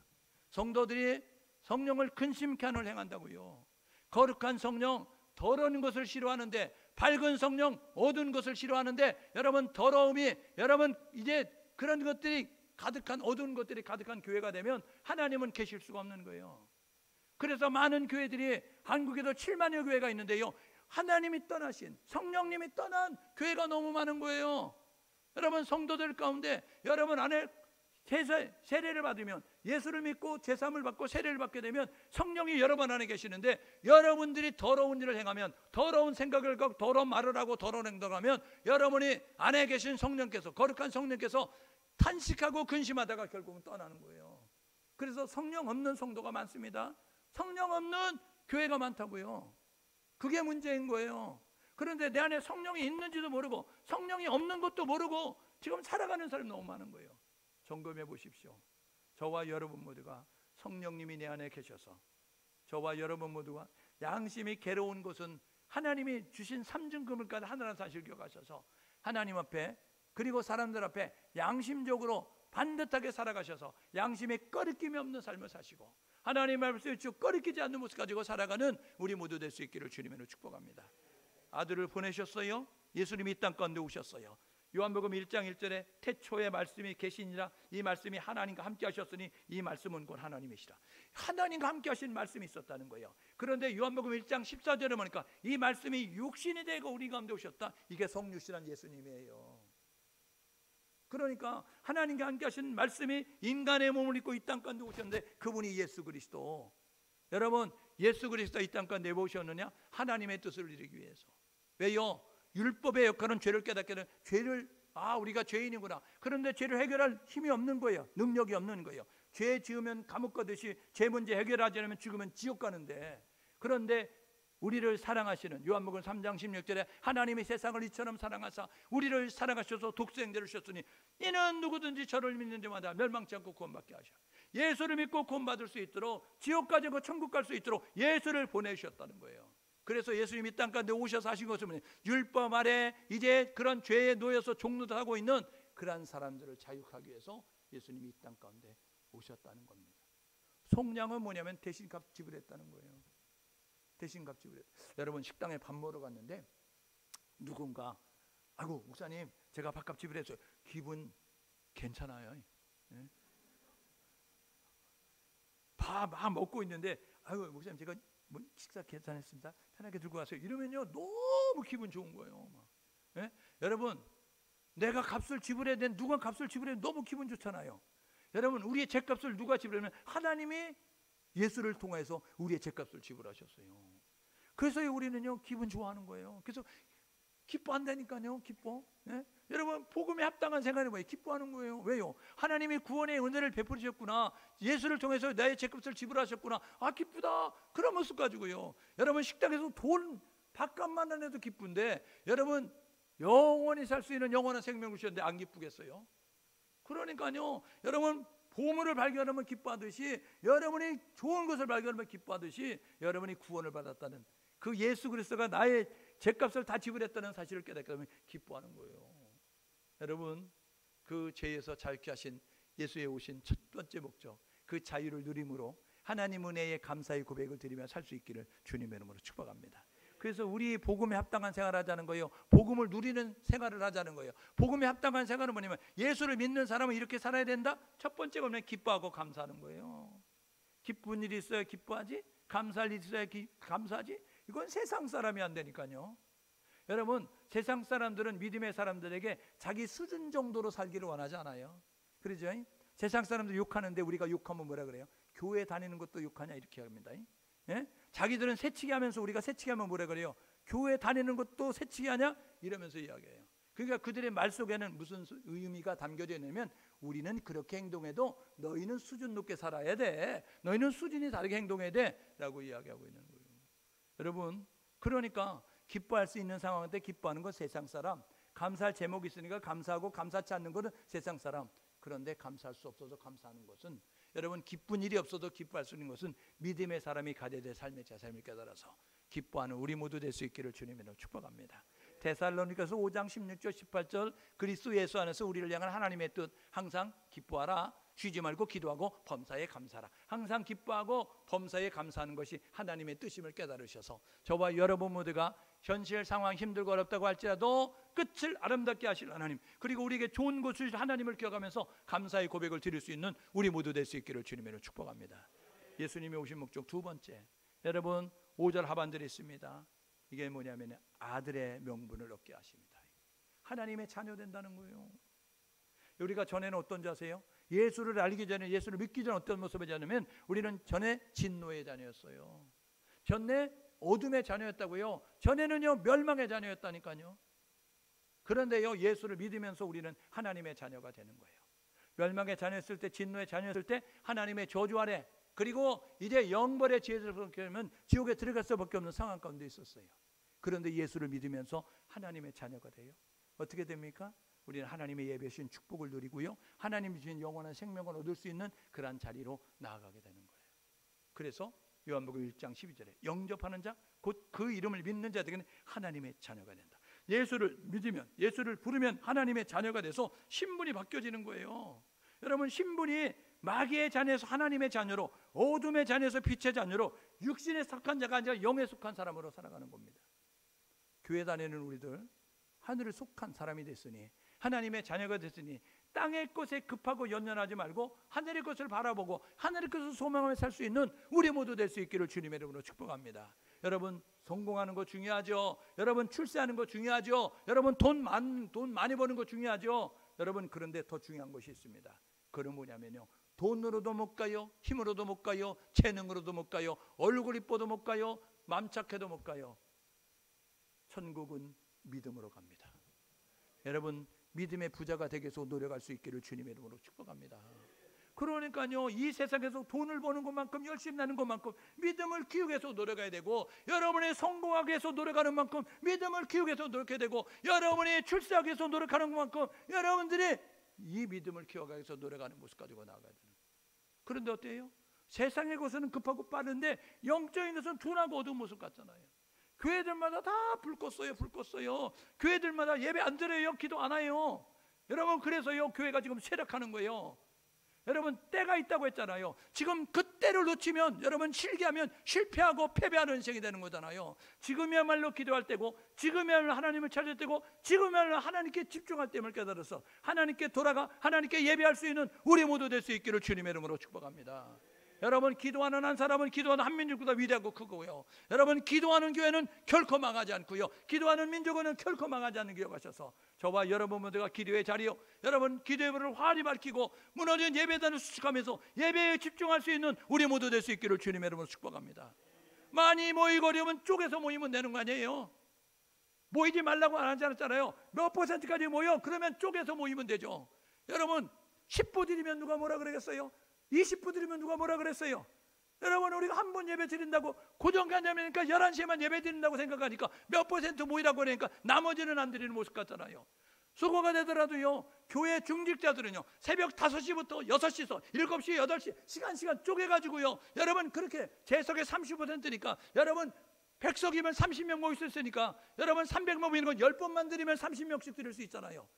성도들이 성령을 근심케 하는 일을 행한다고요. 거룩한 성령, 더러운 것을 싫어하는데, 밝은 성령, 어두운 것을 싫어하는데, 여러분 더러움이, 여러분 이제 그런 것들이 가득한, 어두운 것들이 가득한 교회가 되면 하나님은 계실 수가 없는 거예요. 그래서 많은 교회들이, 한국에도 7만여 교회가 있는데요, 하나님이 떠나신, 성령님이 떠난 교회가 너무 많은 거예요. 여러분 성도들 가운데 여러분 안에 세례를 받으면, 예수를 믿고 제사함을 받고 세례를 받게 되면 성령이 여러분 안에 계시는데, 여러분들이 더러운 일을 행하면, 더러운 생각을 갖고 더러운 말을 하고 더러운 행동하면 여러분이 안에 계신 성령께서, 거룩한 성령께서 탄식하고 근심하다가 결국은 떠나는 거예요. 그래서 성령 없는 성도가 많습니다. 성령 없는 교회가 많다고요. 그게 문제인 거예요. 그런데 내 안에 성령이 있는지도 모르고 성령이 없는 것도 모르고 지금 살아가는 사람이 너무 많은 거예요. 점검해 보십시오. 저와 여러분 모두가 성령님이 내 안에 계셔서, 저와 여러분 모두가 양심이 괴로운 것은 하나님이 주신 삼중금을까지 하나라는 사실을 기억하셔서 하나님 앞에, 그리고 사람들 앞에 양심적으로 반듯하게 살아가셔서 양심에 꺼리낌이 없는 삶을 사시고 하나님 말씀에 쭉 꺼리끼지 않는 모습 가지고 살아가는 우리 모두 될 수 있기를 주님으로 축복합니다. 아들을 보내셨어요. 예수님이 이 땅 가운데 오셨어요. 요한복음 1장 1절에 태초에 말씀이 계시니라. 이 말씀이 하나님과 함께 하셨으니 이 말씀은 곧 하나님이시라. 하나님과 함께 하신 말씀이 있었다는 거예요. 그런데 요한복음 1장 14절에 보니까 이 말씀이 육신이 되고 우리 가운데 오셨다. 이게 성육신한 예수님이에요. 그러니까 하나님과 함께 하신 말씀이 인간의 몸을 입고 이 땅 가운데 오셨는데 그분이 예수 그리스도. 여러분, 예수 그리스도 이 땅 가운데 왜 오셨느냐? 하나님의 뜻을 이루기 위해서. 왜요? 율법의 역할은 죄를 깨닫게 하는, 죄를, 우리가 죄인이구나. 그런데 죄를 해결할 힘이 없는 거예요. 능력이 없는 거예요. 죄 지으면 감옥 가듯이 죄 문제 해결하지 않으면 죽으면 지옥 가는데, 그런데 우리를 사랑하시는, 요한복음 3장 16절에 하나님이 세상을 이처럼 사랑하사 우리를 사랑하셔서 독생자를 주셨으니 이는 누구든지 저를 믿는 자마다 멸망치 않고 구원받게 하셔. 예수를 믿고 구원받을 수 있도록, 지옥 가지 않고 천국 갈 수 있도록 예수를 보내주셨다는 거예요. 그래서 예수님이 땅 가운데 오셔서 하신 것은 율법 아래 이제 그런 죄에 놓여서 종노릇하고 있는 그러한 사람들을 자유하기 위해서 예수님이 이 땅 가운데 오셨다는 겁니다. 속량은 뭐냐면 대신 값 지불했다는 거예요. 대신 값 지불했다. 여러분, 식당에 밥 먹으러 갔는데 누군가 아이고 목사님 제가 밥값 지불했어요. 기분 괜찮아요? 예? 밥 먹고 있는데 아이고 목사님 제가 식사 계산했습니다. 편하게 들고 가세요. 이러면요 너무 기분 좋은 거예요. 예? 여러분, 내가 값을 지불해야 되는, 누가 값을 지불해야 너무 기분 좋잖아요. 여러분, 우리의 죄값을 누가 지불하면 하나님이 예수를 통해서 우리의 죄값을 지불하셨어요. 그래서 우리는요 기분 좋아하는 거예요. 그래서 기뻐한다니까요. 기뻐. 예? 여러분, 복음에 합당한 생활이 뭐예요? 기뻐하는 거예요. 왜요? 하나님이 구원의 은혜를 베풀으셨구나. 예수를 통해서 나의 죄값을 지불하셨구나. 기쁘다. 그런 모습 가지고요. 여러분, 식당에서 돈 밥값만 안 해도 기쁜데, 여러분 영원히 살 수 있는 영원한 생명을 주셨는데 안 기쁘겠어요? 그러니까요, 여러분 보물을 발견하면 기뻐하듯이, 여러분이 좋은 것을 발견하면 기뻐하듯이, 여러분이 구원을 받았다는 그 예수 그리스도가 나의 죄값을 다 지불했다는 사실을 깨닫게 되면 기뻐하는 거예요. 여러분, 그 죄에서 자유케 하신 예수의 오신 첫 번째 목적, 그 자유를 누림으로 하나님 은혜에 감사의 고백을 드리며 살 수 있기를 주님의 이름으로 축복합니다. 그래서 우리 복음에 합당한 생활을 하자는 거예요. 복음을 누리는 생활을 하자는 거예요. 복음에 합당한 생활은 뭐냐면 예수를 믿는 사람은 이렇게 살아야 된다. 첫 번째가 뭐냐면 기뻐하고 감사하는 거예요. 기쁜 일이 있어야 기뻐하지, 감사할 일이 있어야 감사하지. 이건 세상 사람이 안 되니까요. 여러분, 세상 사람들은 믿음의 사람들에게 자기 수준 정도로 살기를 원하지 않아요. 그러죠? 세상 사람들 욕하는데 우리가 욕하면 뭐라 그래요? 교회 다니는 것도 욕하냐 이렇게 합니다. 예? 자기들은 새치기 하면서 우리가 새치기 하면 뭐라 그래요? 교회 다니는 것도 새치기 하냐? 이러면서 이야기해요. 그러니까 그들의 말 속에는 무슨 의미가 담겨져 있냐면, 우리는 그렇게 행동해도 너희는 수준 높게 살아야 돼, 너희는 수준이 다르게 행동해야 돼 라고 이야기하고 있는 거예요. 여러분, 그러니까 기뻐할 수 있는 상황인데 기뻐하는 건 세상 사람, 감사할 제목이 있으니까 감사하고 감사치 않는 것은 세상 사람. 그런데 감사할 수 없어서 감사하는 것은, 여러분 기쁜 일이 없어도 기뻐할 수 있는 것은 믿음의 사람이 가져야 될 삶의 자세를 깨달아서 기뻐하는 우리 모두 될 수 있기를 주님으로 축복합니다. 데살로니가서 5장 16절 18절, 그리스도 예수 안에서 우리를 향한 하나님의 뜻, 항상 기뻐하라, 쉬지 말고 기도하고 범사에 감사하라. 항상 기뻐하고 범사에 감사하는 것이 하나님의 뜻임을 깨달으셔서 저와 여러분 모두가 현실 상황 힘들고 어렵다고 할지라도 끝을 아름답게 하실 하나님, 그리고 우리에게 좋은 것을 하나님을 기억하면서 감사의 고백을 드릴 수 있는 우리 모두 될 수 있기를 주님으로 축복합니다. 예수님이 오신 목적 두 번째, 여러분 5절 하반절에 있습니다. 이게 뭐냐면 아들의 명분을 얻게 하십니다. 하나님의 자녀 된다는 거예요. 우리가 전에는 어떤 자세요? 예수를 알기 전에, 예수를 믿기 전에 어떤 모습이었냐면 우리는 전에 진노의 자녀였어요. 전에 어둠의 자녀였다고요. 전에는요 멸망의 자녀였다니까요. 그런데요 예수를 믿으면서 우리는 하나님의 자녀가 되는 거예요. 멸망의 자녀였을 때, 진노의 자녀였을 때 하나님의 저주 아래, 그리고 이제 영벌의 지혜를 겪으면 지옥에 들어갈 수밖에 없는 상황 가운데 있었어요. 그런데 예수를 믿으면서 하나님의 자녀가 돼요. 어떻게 됩니까? 우리는 하나님의 예배신 축복을 누리고요, 하나님이 주신 영원한 생명을 얻을 수 있는 그러한 자리로 나아가게 되는 거예요. 그래서 요한복음 1장 12절에 영접하는 자, 곧 그 이름을 믿는 자들에게는 하나님의 자녀가 된다. 예수를 믿으면, 예수를 부르면 하나님의 자녀가 돼서 신분이 바뀌어지는 거예요. 여러분, 신분이 마귀의 자녀에서 하나님의 자녀로, 어둠의 자녀에서 빛의 자녀로, 육신에 속한 자가 아니라 영에 속한 사람으로 살아가는 겁니다. 교회 다니는 우리들, 하늘을 속한 사람이 됐으니, 하나님의 자녀가 됐으니 땅의 것에 급하고 연연하지 말고 하늘의 것을 바라보고 하늘의 것을 소망하며 살 수 있는 우리 모두 될 수 있기를 주님의 이름으로 축복합니다. 여러분, 성공하는 거 중요하죠. 여러분, 출세하는 거 중요하죠. 여러분, 돈 많이 버는 거 중요하죠. 여러분, 그런데 더 중요한 것이 있습니다. 그건 뭐냐면요, 돈으로도 못 가요, 힘으로도 못 가요, 재능으로도 못 가요, 얼굴 이뻐도 못 가요, 맘 착해도 못 가요. 천국은 믿음으로 갑니다. 여러분, 믿음의 부자가 되기 위해서 노력할 수 있기를 주님의 이름으로 축복합니다. 그러니까요, 이 세상에서 돈을 버는 것만큼, 열심히 나는 것만큼 믿음을 키우기 위해서 노력해야 되고, 여러분이 성공하기 위해서 노력하는 만큼 믿음을 키우기 위해서 노력해야 되고, 여러분이 출세하기 위해서 노력하는 것만큼 여러분들이 이 믿음을 키워가기 위해서 노력하는 모습 가지고 나아가야 되는. 그런데 어때요? 세상의 것은 급하고 빠른데 영적인 것은 둔하고 어두운 모습 같잖아요. 교회들마다 다 불 껐어요. 교회들마다 예배 안 드려요, 기도 안 해요. 여러분, 그래서요 교회가 지금 쇠락하는 거예요. 여러분, 때가 있다고 했잖아요. 지금 그 때를 놓치면 여러분 실기하면 실패하고 패배하는 인생이 되는 거잖아요. 지금이야말로 기도할 때고, 지금이야말로 하나님을 찾을 때고, 지금이야말로 하나님께 집중할 때임을 깨달아서 하나님께 돌아가 하나님께 예배할 수 있는 우리 모두 될 수 있기를 주님의 이름으로 축복합니다. 여러분, 기도하는 한 사람은 기도하는 한민족보다 위대하고 크고요. 여러분, 기도하는 교회는 결코 망하지 않고요, 기도하는 민족은 결코 망하지 않는 기억하셔서 저와 여러분 모두가 기도의 자리요, 여러분 기도의 불을 환히 밝히고 무너진 예배단을 수축하면서 예배에 집중할 수 있는 우리 모두 될 수 있기를 주님의 이름으로 축복합니다. 많이 모이고 어려우면 쪼개서 모이면 되는 거 아니에요? 모이지 말라고 안 하지 않았잖아요. 몇 %까지 모여? 그러면 쪼개서 모이면 되죠. 여러분, 10부 드리면 누가 뭐라 그러겠어요? 20부 드리면 누가 뭐라 그랬어요? 여러분, 우리가 한 번 예배 드린다고 고정관념이니까 11시에만 예배 드린다고 생각하니까 몇 % 모이라고 그러니까 나머지는 안 드리는 모습 같잖아요. 수고가 되더라도요, 교회 중직자들은요 새벽 5시부터 6시서 7시, 8시 시간 쪼개가지고요, 여러분 그렇게 재석의 30%니까 여러분 100석이면 30명 모일 수 있으니까 여러분 300명 모이는 건 10번만 드리면 30명씩 드릴 수 있잖아요.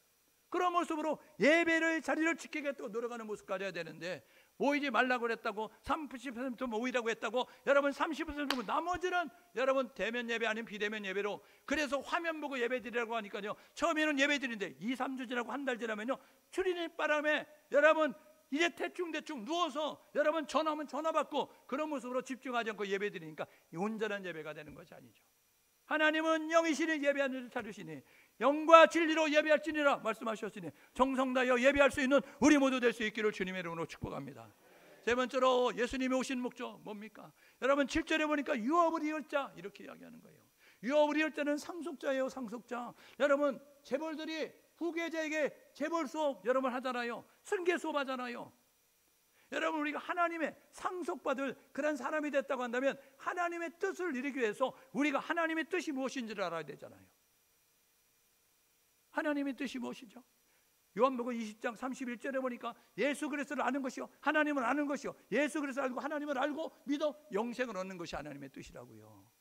그런 모습으로 예배를 자리를 지키겠다고 노력하는 모습 가져야 되는데, 모이지 말라고 그랬다고 30% 모이라고 했다고 여러분 30% 나머지는 여러분 대면 예배 아니면 비대면 예배로, 그래서 화면 보고 예배 드리라고 하니까요, 처음에는 예배 드리는데 2, 3주 지나고 한 달 지나면요 추리닝 바람에 여러분 이제 대충 누워서 여러분 전화하면 전화 받고 그런 모습으로 집중하지 않고 예배 드리니까 온전한 예배가 되는 것이 아니죠. 하나님은 영이시니 예배하는 줄 찾으시니 영과 진리로 예배할지니라 말씀하셨으니 정성 다하여 예배할 수 있는 우리 모두 될 수 있기를 주님의 이름으로 축복합니다. 세 번째로 예수님이 오신 목적 뭡니까? 여러분 7절에 보니까 유업을 이을 자 이렇게 이야기하는 거예요. 유업을 이을 자는 상속자예요. 상속자. 여러분, 재벌들이 후계자에게 재벌 수업 여러분 하잖아요. 승계 수업 하잖아요. 여러분, 우리가 하나님의 상속받을 그런 사람이 됐다고 한다면 하나님의 뜻을 이루기 위해서 우리가 하나님의 뜻이 무엇인지를 알아야 되잖아요. 하나님의 뜻이 무엇이죠? 요한복음 20장 31절에 보니까 예수 그리스도를 아는 것이요 하나님을 아는 것이요 예수 그리스도를 알고 하나님을 알고 믿어 영생을 얻는 것이 하나님의 뜻이라고요.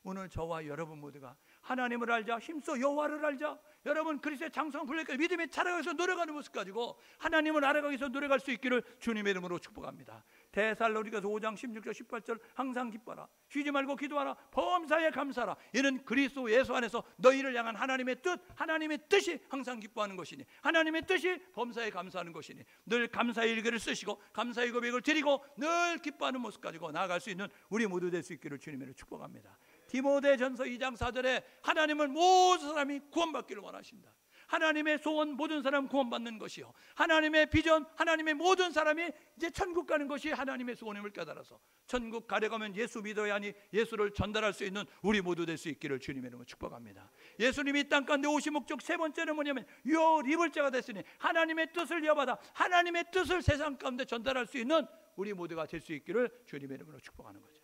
오늘 저와 여러분 모두가 하나님을 알자, 힘써 여호와를 알자, 여러분 그리스도의 장성한 분량까지 믿음에 자라가기 위해서 노력하는 모습 가지고 하나님을 알아가기 위해서 노력할 수 있기를 주님의 이름으로 축복합니다. 데살로니가서 5장 16절 18절 항상 기뻐라, 쉬지 말고 기도하라, 범사에 감사하라, 이는 그리스도 예수 안에서 너희를 향한 하나님의 뜻이 항상 기뻐하는 것이니, 하나님의 뜻이 범사에 감사하는 것이니 늘 감사의 일기를 쓰시고 감사의 고백을 드리고 늘 기뻐하는 모습 가지고 나아갈 수 있는 우리 모두 될 수 있기를 주님으로 축복합니다. 디모데전서 2장 4절에 하나님은 모든 사람이 구원받기를 원하신다. 하나님의 소원, 모든 사람 구원받는 것이요, 하나님의 비전, 하나님의 모든 사람이 이제 천국 가는 것이 하나님의 소원임을 깨달아서 천국 가려가면 예수 믿어야 하니 예수를 전달할 수 있는 우리 모두 될 수 있기를 주님의 이름으로 축복합니다. 예수님이 땅 가운데 오신 목적 세 번째는 뭐냐면 유업을 입을 자가 됐으니 하나님의 뜻을 이어받아 하나님의 뜻을 세상 가운데 전달할 수 있는 우리 모두가 될 수 있기를 주님의 이름으로 축복하는 거죠.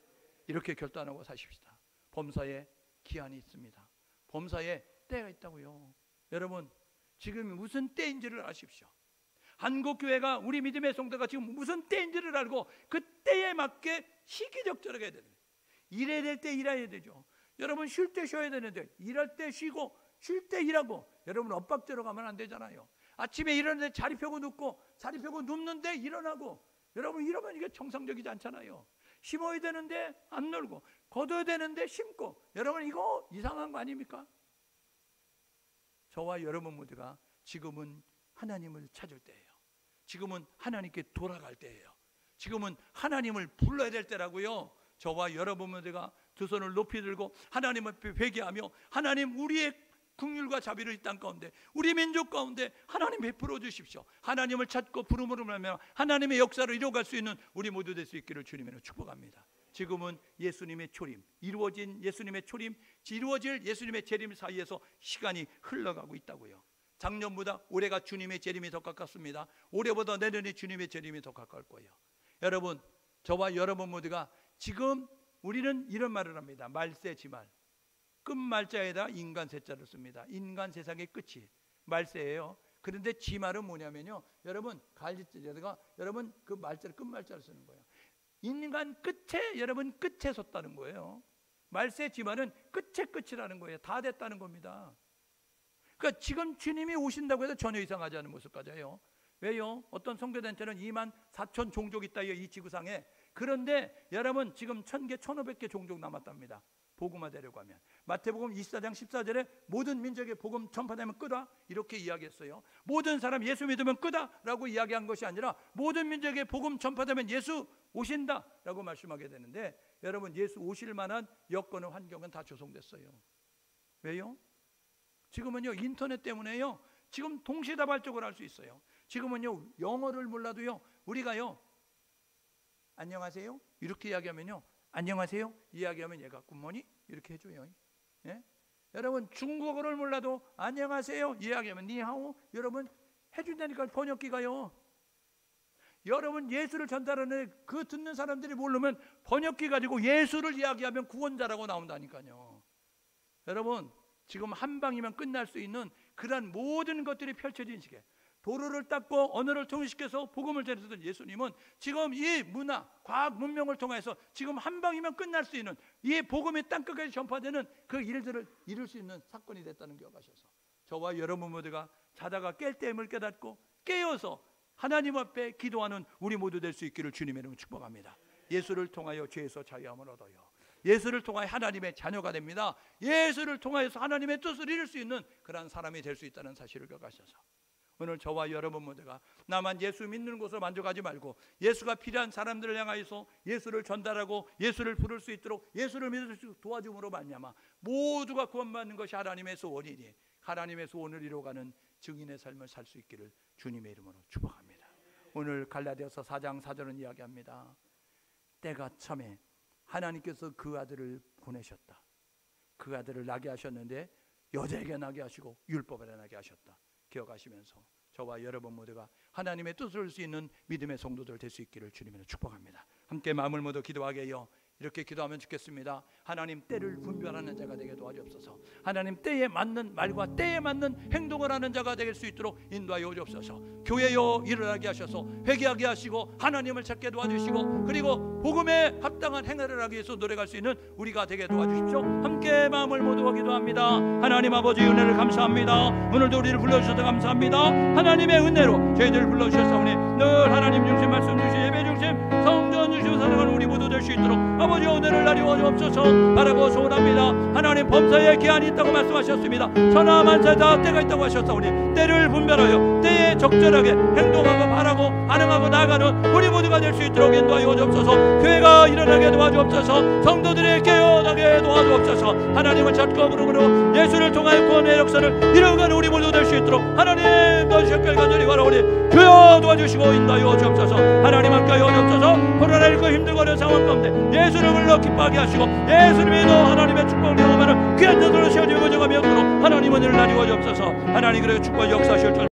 이렇게 결단하고 사십시다. 범사에 기한이 있습니다. 범사에 때가 있다고요. 여러분, 지금 무슨 때인지를 아십시오. 한국교회가, 우리 믿음의 성도가 지금 무슨 때인지를 알고 그 때에 맞게 시기적절하게 해야 되는 거예요. 일해야 될 때 일해야 되죠. 여러분, 쉴 때 쉬어야 되는데 일할 때 쉬고 쉴 때 일하고, 여러분 엇박자로 가면 안 되잖아요. 아침에 일어나는데 자리 펴고 눕고, 자리 펴고 눕는데 일어나고, 여러분 이러면 이게 정상적이지 않잖아요. 심어야 되는데 안 놀고, 거둬야 되는데 심고, 여러분 이거 이상한 거 아닙니까? 저와 여러분 모두가 지금은 하나님을 찾을 때예요. 지금은 하나님께 돌아갈 때예요. 지금은 하나님을 불러야 될 때라고요. 저와 여러분 모두가 두 손을 높이 들고 하나님 앞에 회개하며, 하나님, 우리의 긍휼과 자비를 이 땅 가운데, 우리 민족 가운데 하나님 베풀어 주십시오. 하나님을 찾고 부름으로 말하며 하나님의 역사를 이뤄갈 수 있는 우리 모두 될 수 있기를 주님으로 축복합니다. 지금은 예수님의 초림, 이루어진 예수님의 초림, 이루어질 예수님의 재림 사이에서 시간이 흘러가고 있다고요. 작년보다 올해가 주님의 재림이 더 가깝습니다. 올해보다 내년에 주님의 재림이 더 가까울 거예요. 여러분, 저와 여러분 모두가 지금 우리는 이런 말을 합니다. 말세지말, 끝말자에다 인간 세자를 씁니다. 인간 세상의 끝이 말세예요. 그런데 지말은 뭐냐면요, 여러분, 갈지자가 여러분 그 말자를 끝말자를 쓰는 거예요. 인간 끝에, 여러분 끝에 섰다는 거예요. 말세 지말은 끝에 끝이라는 거예요. 다 됐다는 겁니다. 그러니까 지금 주님이 오신다고 해서 전혀 이상하지 않은 모습까지예요. 왜요? 어떤 선교단체는 24,000 종족이 있다, 이 지구상에. 그런데 여러분 지금 1000개, 1500개 종족 남았답니다. 복음화되려고 하면. 마태복음 24장 14절에 모든 민족의 복음 전파되면 끄다, 이렇게 이야기했어요. 모든 사람 예수 믿으면 끄다 라고 이야기한 것이 아니라 모든 민족의 복음 전파되면 예수 오신다 라고 말씀하게 되는데, 여러분 예수 오실 만한 여건은, 환경은 다 조성됐어요. 왜요? 지금은요 인터넷 때문에요 지금 동시다발적으로 할 수 있어요. 지금은요 영어를 몰라도요 우리가요 안녕하세요 이렇게 이야기하면요, 안녕하세요 이야기하면 얘가 굿모닝 이렇게 해줘요. 예? 여러분 중국어를 몰라도 안녕하세요 이야기하면 니하오 여러분 해준다니까, 번역기가요. 여러분 예수를 전달하는 그 듣는 사람들이 모르면 번역기 가지고 예수를 이야기하면 구원자라고 나온다니까요. 여러분 지금 한 방이면 끝날 수 있는 그러한 모든 것들이 펼쳐진 시기에 도로를 닦고 언어를 통일시켜서 복음을 전했던 예수님은 지금 이 문화, 과학, 문명을 통해서 지금 한 방이면 끝날 수 있는 이 복음이 땅끝까지 전파되는 그 일들을 이룰 수 있는 사건이 됐다는 기억하셔서 저와 여러분 모두가 자다가 깰 때임을 깨닫고 깨어서 하나님 앞에 기도하는 우리 모두 될 수 있기를 주님의 이름으로 축복합니다. 예수를 통하여 죄에서 자유함을 얻어요. 예수를 통하여 하나님의 자녀가 됩니다. 예수를 통하여서 하나님의 뜻을 이룰 수 있는 그런 사람이 될 수 있다는 사실을 기억하셔서 오늘 저와 여러분 모두가 나만 예수 믿는 것으로 만족하지 말고 예수가 필요한 사람들을 향하여서 예수를 전달하고 예수를 부를 수 있도록 예수를 믿을 수 있도록 도와줌으로 말미암아 모두가 구원받는 것이 하나님의 소원이니 하나님의 소원을 이루어가는 증인의 삶을 살 수 있기를 주님의 이름으로 축복합니다. 오늘 갈라디아서 4장 4절은 이야기합니다. 때가 참에 하나님께서 그 아들을 보내셨다. 그 아들을 나게 하셨는데 여자에게 나게 하시고 율법 아래 나게 하셨다. 기억하시면서 저와 여러분 모두가 하나님의 뜻을 할 수 있는 믿음의 성도들 될 수 있기를 주님으로 축복합니다. 함께 마음을 모두 기도하게 해요. 이렇게 기도하면 좋겠습니다. 하나님 때를 분별하는 자가 되게 도와주옵소서. 하나님 때에 맞는 말과 때에 맞는 행동을 하는 자가 될 수 있도록 인도하여 주옵소서. 교회여 일어나게 하셔서 회개하게 하시고 하나님을 찾게 도와주시고 그리고 복음에 합당한 행위를 하기 위해서 노력할 수 있는 우리가 되게 도와주십시오. 함께 마음을 모두 기도합니다. 하나님 아버지 은혜를 감사합니다. 오늘도 우리를 불러주셔서 감사합니다. 하나님의 은혜로 저희들을 불러주셨사오니 늘 하나님 중심 말씀 주신 예배 중심 성전 중심 살아가는 우리 모두 될 수 있도록 아버지 오늘을 날이워 주옵소서. 바라고 소원합니다. 하나님 범사에 기한이 있다고 말씀하셨습니다. 천하 만사 다 때가 있다고 하셨사오니 때를 분별하여 때에 적절하게 행동하고 바라고 반응하고 나아가는 우리 모두가 될 수 있도록 인도하여 주옵소서. 교회가 일어나게 도와주옵소서. 성도들이 깨어나게 도와주옵소서. 하나님을 찾고 부름으로 예수를 통하여 구원의 역사를 이루어가는 우리 모두 될 수 있도록 하나님 너희들 간절히 바라오니 주여 도와주시고 인도하여 주옵소서. 하나님 함께하여 주옵소서. 코로나19 힘들고 어려운 상황 가운데 예수를 불러 기뻐하게 하시고 예수님이 더 하나님의 축복을 경험하는 귀한 자들로 세워지고 정하며 하나님은 이를 나뉘어 주옵소서. 하나님 그래서 축복 역사하실 줄